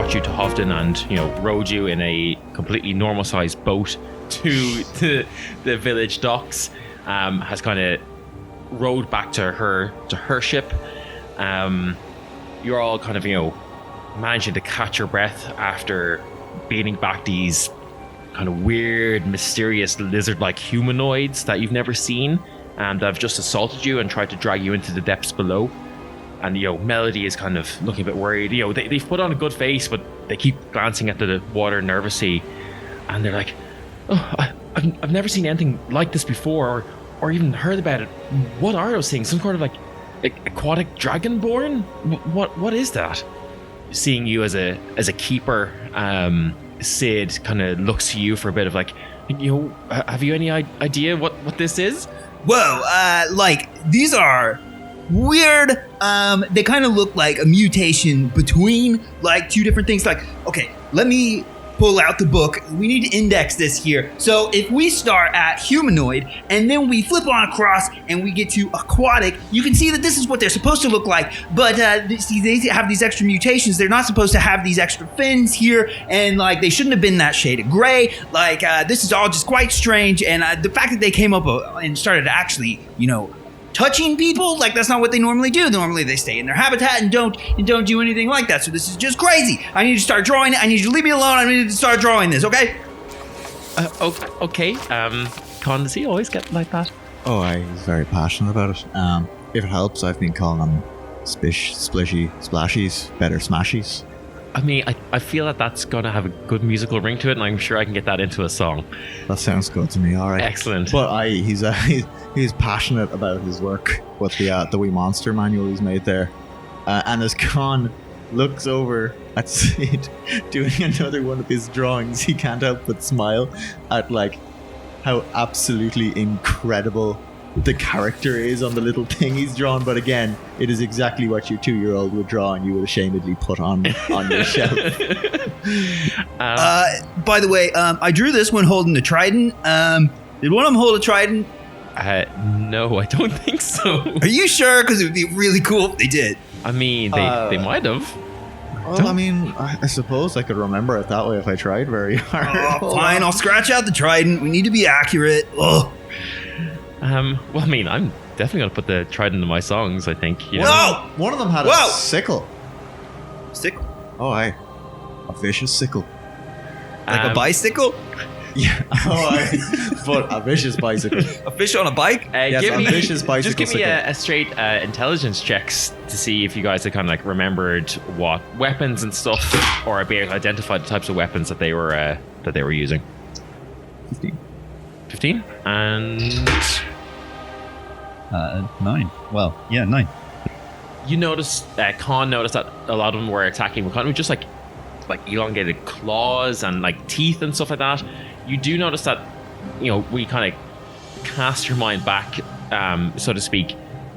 brought you to Hovden and, rowed you in a completely normal-sized boat to the village docks, has kind of rowed back to her ship. You're all kind of, managing to catch your breath after beating back these kind of weird, mysterious, lizard-like humanoids that you've never seen, and have just assaulted you and tried to drag you into the depths below. And, Melody is kind of looking a bit worried. They've put on a good face, but they keep glancing at the water nervously, and they're like, "Oh, I've never seen anything like this before, or even heard about it. What are those things? Some sort of like aquatic dragonborn? What is that?" Seeing you as a keeper, Sid kind of looks to you for a bit of like, have you any idea what this is? Whoa, these are weird. They kind of look like a mutation between two different things. Okay, let me pull out the book. We need to index this here. So if we start at humanoid and then we flip on across and we get to aquatic, you can see that this is what they're supposed to look like. But they have these extra mutations. They're not supposed to have these extra fins here, and they shouldn't have been that shade of gray. This is all just quite strange. And the fact that they came up and started actually, touching people, that's not what they normally do. Normally they stay in their habitat and don't do anything like that. So this is just crazy. I need to start drawing it. I need you to leave me alone. I need to start drawing this, okay? Okay. Con, does he always get like that? Oh, he's very passionate about it. If it helps, I've been calling them spish, splishy, splashies, better smashies. I mean, I feel that that's going to have a good musical ring to it, and I'm sure I can get that into a song. That sounds good to me, all right. Excellent. But he's passionate about his work with the wee monster manual he's made there. And as Con looks over at Sid doing another one of his drawings, he can't help but smile at how absolutely incredible the character is on the little thing he's drawn. But again, it is exactly what your 2-year-old would draw and you would ashamedly put on your shelf. By the way, I drew this one holding the trident. Did one of them hold a trident? No, I don't think so. Are you sure? Because it would be really cool if they did. I mean, they might have. Well, I mean, I suppose I could remember it that way if I tried very hard. Fine, I'll scratch out the trident. We need to be accurate. Ugh. Well, I mean, I'm definitely going to put the trident into my songs, I think. Whoa! One of them had a sickle. Sickle? Oh, aye. A vicious sickle. Like a bicycle? Yeah. But a vicious bicycle. A fish on a bike? Yes, a vicious bicycle. Just give me a straight intelligence checks to see if you guys had kind of remembered what weapons and stuff, or be able to identify the types of weapons that they were using. 15? And 9. Well, yeah, 9. You notice, Khan noticed that a lot of them were attacking with kind of just like elongated claws and teeth and stuff like that. You do notice that, we kind of cast your mind back, so to speak.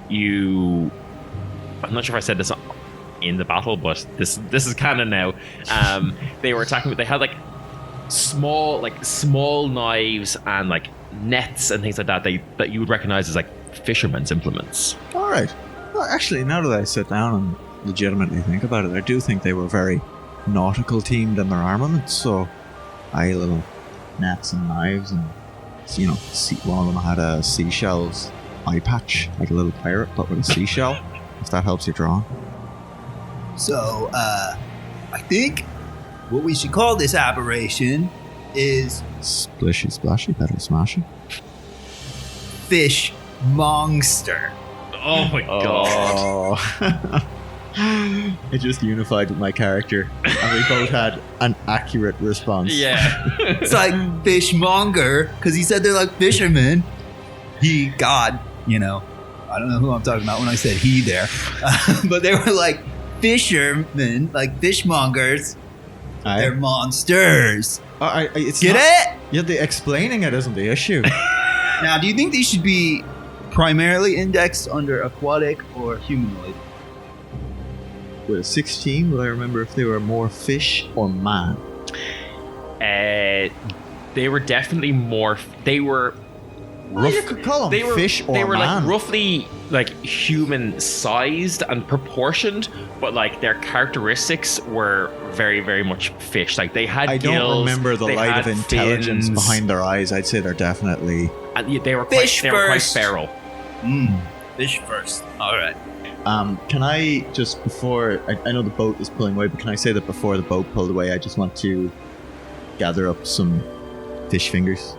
I'm not sure if I said this in the battle, but this is canon now. They were attacking, but they had small knives and nets and things like that that you would recognize as fishermen's implements. All right. Well, actually, now that I sit down and legitimately think about it, I do think they were very nautical themed in their armaments. So, little nets and knives, and one of them had a seashell's eye patch, like a little pirate, but with a seashell. If that helps you draw. So, I think what we should call this aberration is splishy, splashy, better smashy. Fish Monster. Oh my god. It just unified with my character, and we both had an accurate response. Yeah. It's fishmonger, because he said they're like fishermen. God, I don't know who I'm talking about when I said he there. But they were fishermen, fishmongers. Aye. They're monsters. Get it? Yeah, the explaining it isn't the issue. Now, do you think these should be primarily indexed under aquatic or humanoid? With a 16, would I remember if they were more fish or man? They were definitely more. They were Well, you could call them fish or they were man. like roughly like human sized and proportioned, but like their characteristics were very, very much fish. Like they had I gills, don't remember the they light had of intelligence fins, behind their eyes. I'd say they're definitely. and they were Fish they were quite first. feral. Fish first. All right. Can I just before I know the boat is pulling away, but can I say that before the boat pulled away, I just want to gather up some fish fingers.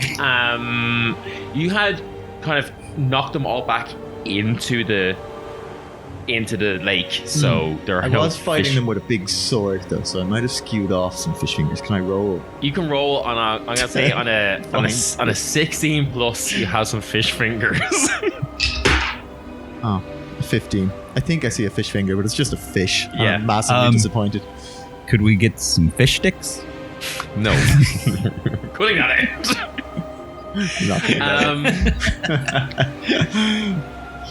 You had kind of knocked them all back into the lake, so there are I no was fighting fish. them with a big sword though, so I might have skewed off some fish fingers. Can I roll? You can roll on a. I'm gonna say on a 16 plus. You have some fish fingers. Oh, 15. I think I see a fish finger, but it's just a fish. Yeah. I'm massively disappointed. Could we get some fish sticks? No, cutting that out. Not kidding.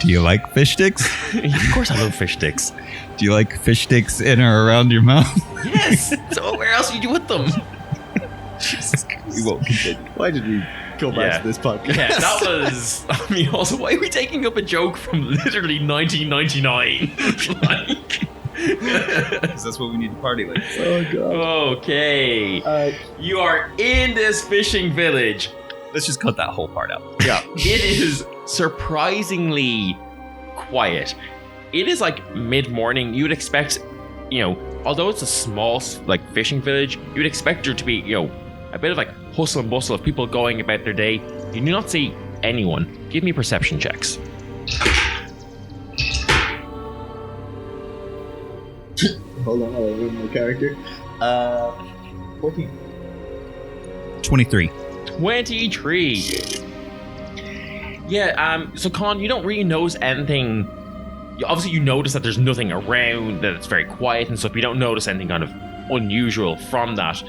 Do you like fish sticks? Of course, I love fish sticks. Do you like fish sticks in or around your mouth? Yes. So where else would you with them? We won't continue. Why did we go back Yeah. to this podcast? Yeah, that was. I mean, also, why are we taking up a joke from literally 1999? Like. Because that's what we need to party like. Oh god. Okay. You are in this fishing village. Let's just cut that whole part out. Yeah. It is surprisingly quiet. It is like mid-morning. You would expect, although it's a small like fishing village, you would expect there to be, a bit of like hustle and bustle of people going about their day. You do not see anyone. Give me perception checks. Hold on, I'll remove my character. 14. 23. 23. Yeah, so Con, you don't really notice anything. Obviously, you notice that there's nothing around, that it's very quiet and stuff. You don't notice anything kind of unusual from that.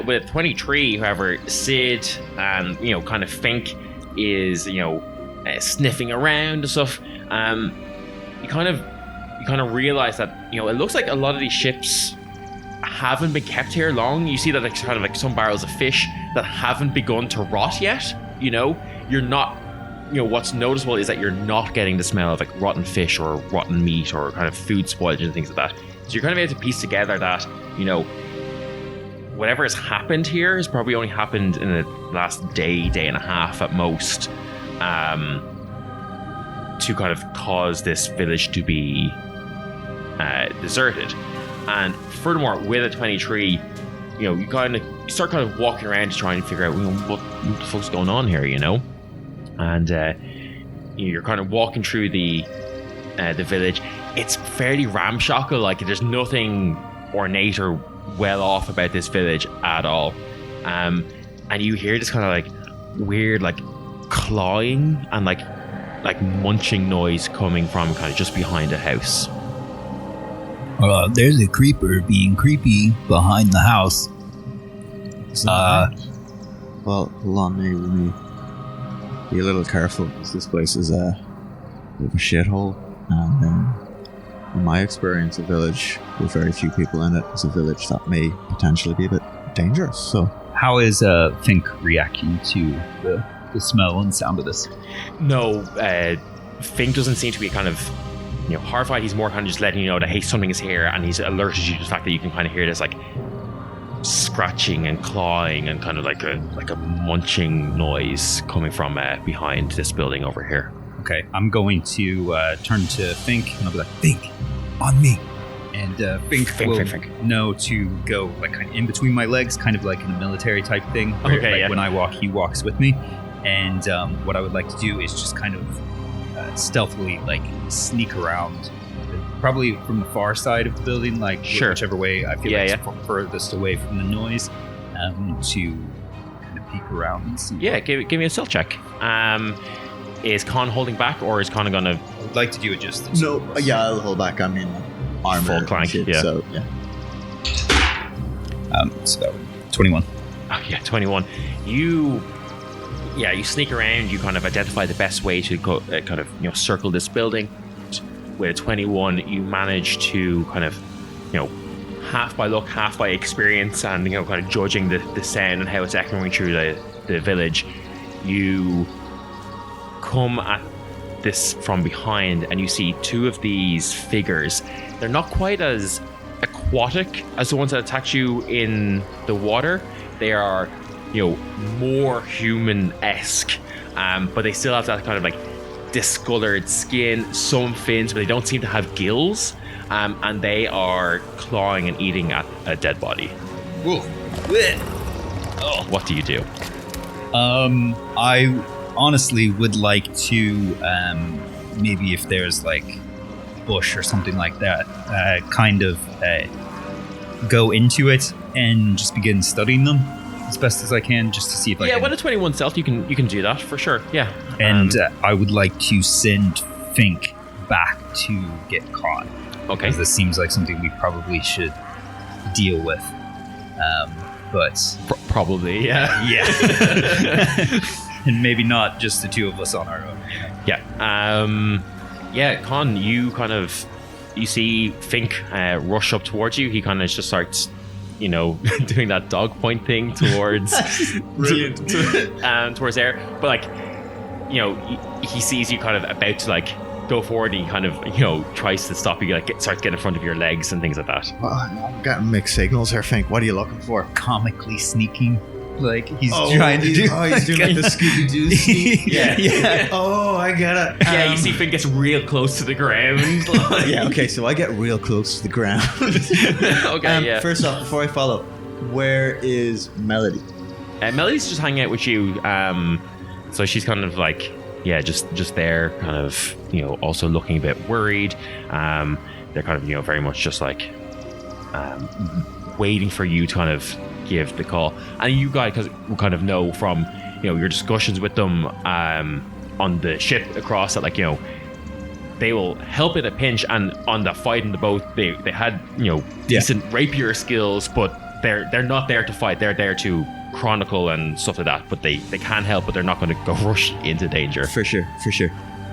With 23, however, Sid and, kind of Fink is, sniffing around and stuff. You kind of realize that, it looks like a lot of these ships haven't been kept here long. You see that there's kind of like some barrels of fish that haven't begun to rot yet. You're not, what's noticeable is that you're not getting the smell of like rotten fish or rotten meat or kind of food spoilage and things like that. So you're kind of able to piece together that, whatever has happened here has probably only happened in the last day and a half at most, to kind of cause this village to be deserted. And furthermore, with a 23, you start kind of walking around to try and figure out what the fuck's going on here, and you're kind of walking through the village. It's fairly ramshackle. Like there's nothing ornate or well off about this village at all, and you hear this kind of like weird like clawing and like munching noise coming from kind of just behind a house. There's a creeper being creepy behind the house. Well, hold on, maybe let me be a little careful, because this place is a bit of a shithole. And in my experience, a village with very few people in it is a village that may potentially be a bit dangerous. So, How is Fink reacting to the smell and sound of this? No, Fink doesn't seem to be kind of, horrified. He's more kind of just letting you know that, hey, something is here, and he's alerted you to the fact that you can kind of hear this like scratching and clawing and kind of like a munching noise coming from behind this building over here. Okay, I'm going to turn to Fink and I'll be like, Think on me. and Fink will know to go like kind of in between my legs, kind of like in a military type thing. Where, Okay, like, yeah. when I walk, he walks with me. And what I would like to do is just kind of stealthily like sneak around, probably from the far side of the building, like Sure. whichever way I feel like is furthest away from the noise, to kind of peek around and see. Yeah, give me a stealth check. Is Con holding back, or is Con gonna? I would like to do it just. no, yeah, I'll hold back. I'm in armor. Full and clank, shit, yeah. So, yeah. So 21. Oh, yeah, 21. You sneak around. You kind of identify the best way to go, kind of circle this building. With a 21, you manage to kind of half by luck, half by experience, and kind of judging the sound and how it's echoing through the village. You come at this from behind, and you see two of these figures. They're not quite as aquatic as the ones that attacked you in the water. They are, more human-esque, but they still have that kind of like discolored skin, some fins, but they don't seem to have gills, and they are clawing and eating at a dead body. What do you do? I honestly would like to maybe if there's like bush or something like that, kind of go into it and just begin studying them as best as I can, just to see if I can. Yeah, when a 21 stealth, you can do that for sure. Yeah, and I would like to send Fink back to get caught. Okay, because this seems like something we probably should deal with. But probably, yeah. And maybe not just the two of us on our own. Yeah. Con, you see Fink rush up towards you. He kind of just starts, doing that dog point thing towards towards there. But like, he sees you kind of about to like go forward. And he kind of, tries to stop you. Like, starts getting in front of your legs and things like that. Well, I'm getting mixed signals here, Fink. What are you looking for? Comically sneaking. Like he's trying to do. Oh, he's doing like the Scooby Doo sneak. Yeah. Oh, I get it. Yeah, you see Fink gets real close to the ground. Yeah. Okay, so I get real close to the ground. Okay. Yeah. First off, before I follow, where is Melody? Melody's just hanging out with you. So she's kind of like, just there, kind of, also looking a bit worried. They're kind of, very much just like waiting for you to kind of give the call. And you guys will kind of know from, your discussions with them on the ship across that, like, they will help in a pinch. And on the fight in the boat, they had, decent rapier skills, but they're not there to fight. They're there to chronicle and stuff like that, but they can help, but they're not going to go rush into danger. For sure.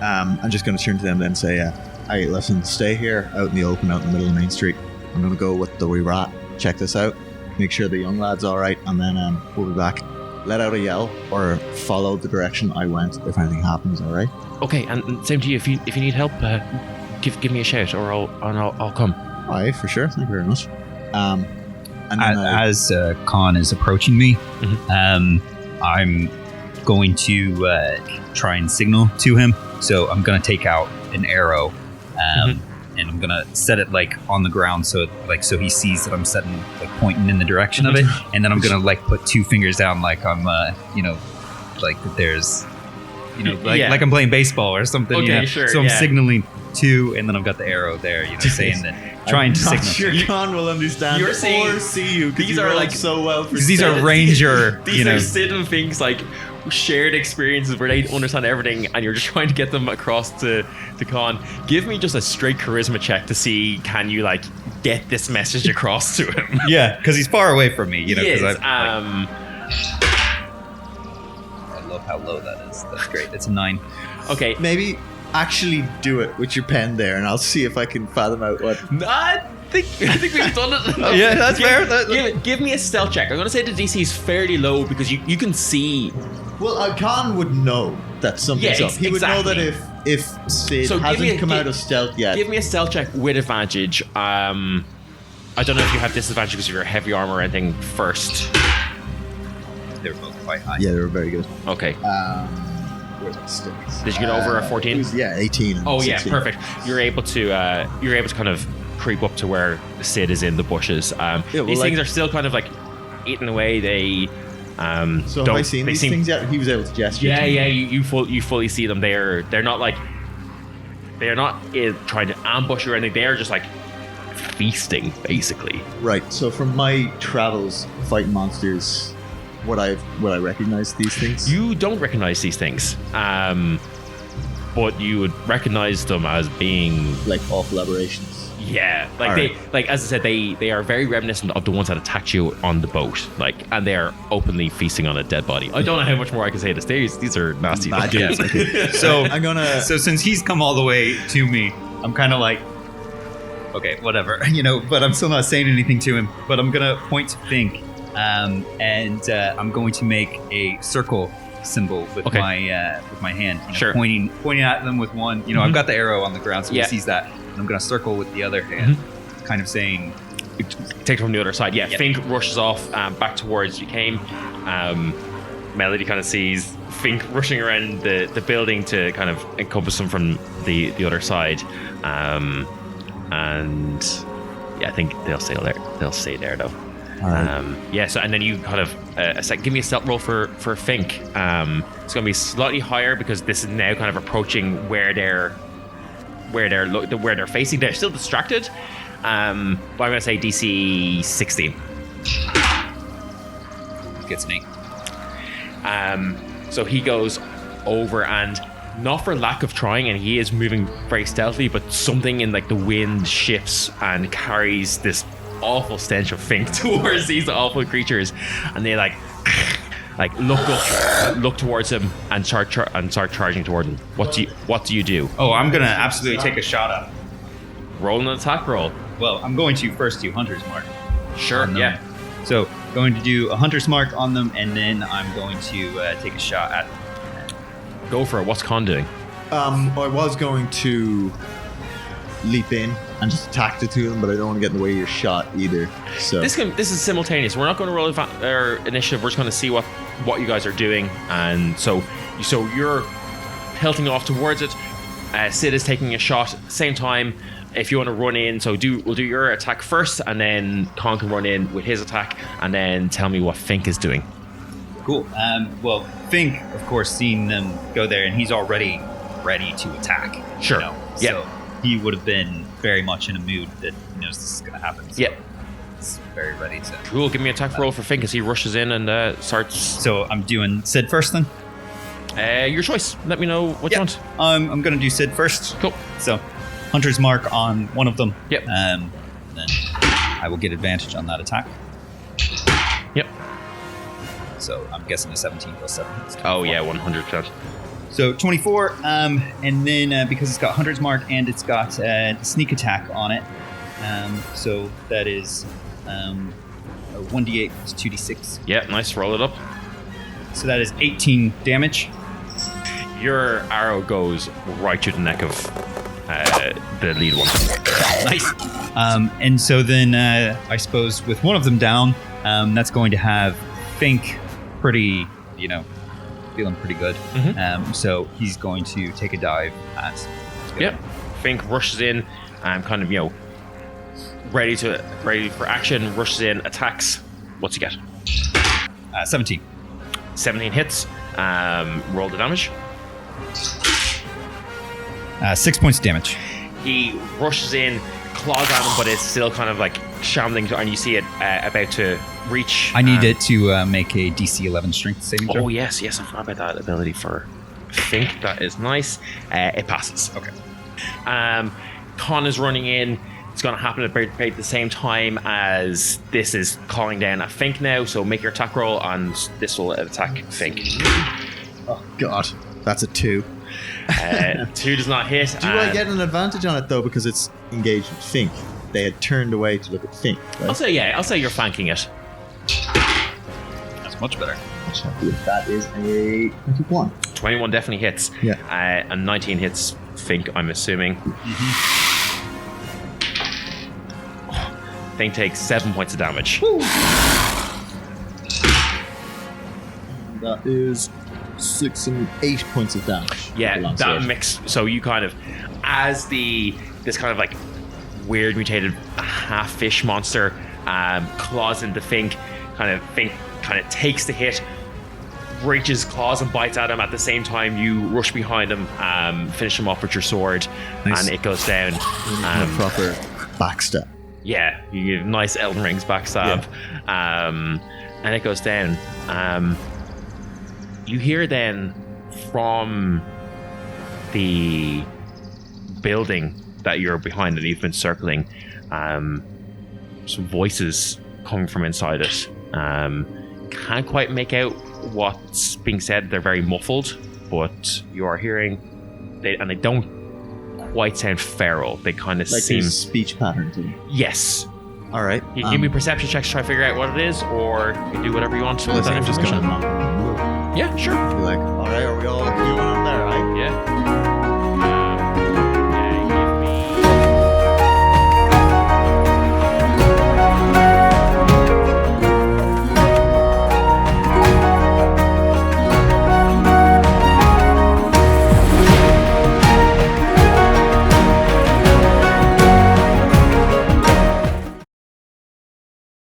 I'm just going to turn to them then and say, hey, listen, stay here out in the open, out in the middle of Main Street. I'm going to go with the wee rat, check this out, make sure the young lad's all right, and then we'll be back. Let out a yell or follow the direction I went if anything happens. All right? Okay, and same to you. If you need help, give me a shout, or I'll come. All right, for sure. Thank you very much. And then as Khan is approaching me, I'm going to try and signal to him. So I'm going to take out an arrow, and I'm gonna set it like on the ground, so he sees that I'm setting, like, pointing in the direction of it, and then I'm gonna like put two fingers down, like I'm like that there's, like I'm playing baseball or something. Okay, sure. So I'm signaling two, and then I've got the arrow there, saying that, trying to signal. Sure, Khan will understand you're saying, or see you. These are like so well. These are ranger. These are Sid and Fink's like shared experiences where they understand everything, and you're just trying to get them across to Khan. Give me just a straight charisma check to see, can you like get this message across to him? Yeah, because he's far away from me. He is. I love how low that is. That's great. It's a 9. Okay, maybe actually do it with your pen there, and I'll see if I can fathom out what. I think we've done it. Yeah, that's fair. Give me a stealth check. I'm going to say the DC is fairly low because you can see. Well, Khan would know that something's up. He would know that if Sid hasn't come out of stealth yet. Give me a stealth check with advantage. I don't know if you have disadvantage because of your heavy armor or anything first. They were both quite high. Yeah, they were very good. Okay. Where's my sticks? Did you get over a 14? 18. And 16. Yeah, perfect. You're able to kind of creep up to where Sid is in the bushes. These things are still kind of like eating away. They. So have I seen these things yet? He was able to gesture. Yeah. You fully see them. They're not like trying to ambush you or anything. They're just like feasting, basically. Right. So from my travels fighting monsters, would I recognize these things? You don't recognize these things, but you would recognize them as being like awful aberrations. Yeah, like as I said, they are very reminiscent of the ones that attacked you on the boat, and they are openly feasting on a dead body. I don't know how much more I can say to this. These are nasty. Yeah. So since he's come all the way to me, I'm kind of like, okay, whatever, but I'm still not saying anything to him. But I'm gonna point to Fink, and I'm going to make a circle symbol with my hand, Sure. pointing at them with one. I've got the arrow on the ground, so he sees that, and I'm gonna circle with the other hand, kind of saying, Take it from the other side. Yeah, Fink rushes off back towards you came. Melody kind of sees Fink rushing around the building to kind of encompass him from the other side. And yeah, I think they'll stay there. They'll stay there though. Right. So and then you kind of give me a stealth roll for Fink. It's going to be slightly higher because this is now kind of approaching where they're facing. They're still distracted. But I'm going to say DC 16. gets an 8. So he goes over, and not for lack of trying, and he is moving very stealthily, but something in like the wind shifts and carries this awful stench of Fink towards these awful creatures, and they like look towards him and start charging toward him. What do you do? Oh, I'm gonna absolutely take a shot at him. Roll an attack roll. Well, I'm going to first do Hunter's Mark. Sure. Yeah. So going to do a Hunter's Mark on them, and then I'm going to take a shot at them. Go for it. What's Con doing? I was going to leap in and just attack the two of them, but I don't want to get in the way of your shot either. So This is simultaneous. We're not going to roll our initiative. We're just going to see what you guys are doing, and so you're pelting off towards it. Sid is taking a shot. Same time, if you want to run in, we'll do your attack first, and then Con can run in with his attack, and then tell me what Fink is doing. Cool. Well, Fink, of course, seeing them go there, and he's already ready to attack. Sure. So he would have been very much in a mood that he knows this is going to happen. So he's very ready to. Cool. Give me an attack roll for Fink as he rushes in and starts. So I'm doing Sid first then? Your choice. Let me know what you want. I'm going to do Sid first. Cool. So Hunter's Mark on one of them. Yep. Then I will get advantage on that attack. Yep. So I'm guessing a 17 plus 7. Oh yeah, 100%. So 24, and then because it's got Hunter's Mark and it's got sneak attack on it, so that is a 1d8 plus 2d6. Yeah, nice. Roll it up. So that is 18 damage. Your arrow goes right through the neck of the lead one. Nice. And so then I suppose with one of them down, that's going to have Fink pretty, feeling pretty good. Mm-hmm. So he's going to take a dive at. Yep. Fink rushes in, kind of ready for action. Rushes in, attacks. What's he get? 17. 17 hits. Roll the damage. 6 points of damage. He rushes in, claws at him, but it's still kind of like shambling, and you see it about to reach. I need it to make a DC 11 strength saving throw. Oh yes, I forgot about that ability for Fink. That is nice. It passes. Okay. Con is running in. It's going to happen at about the same time as this is calling down at Fink now. So make your attack roll, and this will attack Fink. oh god, that's a 2. 2 does not hit. Do I get an advantage on it though because it's engaged with Fink? They had turned away to look at Fink. Right? I'll say you're flanking it. That's much better. That is a 21. 21 definitely hits. Yeah. And 19 hits Fink, I'm assuming. Fink takes 7 points of damage. That is 6 and 8 points of damage. Yeah, that mix. So you kind of, as this kind of like weird mutated half fish monster claws into Fink, Fink kind of takes the hit, reaches claws and bites at him. At the same time, you rush behind him, finish him off with your sword, nice. And it goes down. Proper backstab. Yeah, you give nice Elden Rings backstab, and it goes down. You hear then from the building that you're behind and you've been circling, some voices coming from inside it. Can't quite make out what's being said. They're very muffled, but you are hearing, they don't quite sound feral. They kind of like seem speech patterns. Yes. All right. You can give me perception checks to try to figure out what it is, or you can do whatever you want with that I'm just information. gonna Yeah, sure. Be like,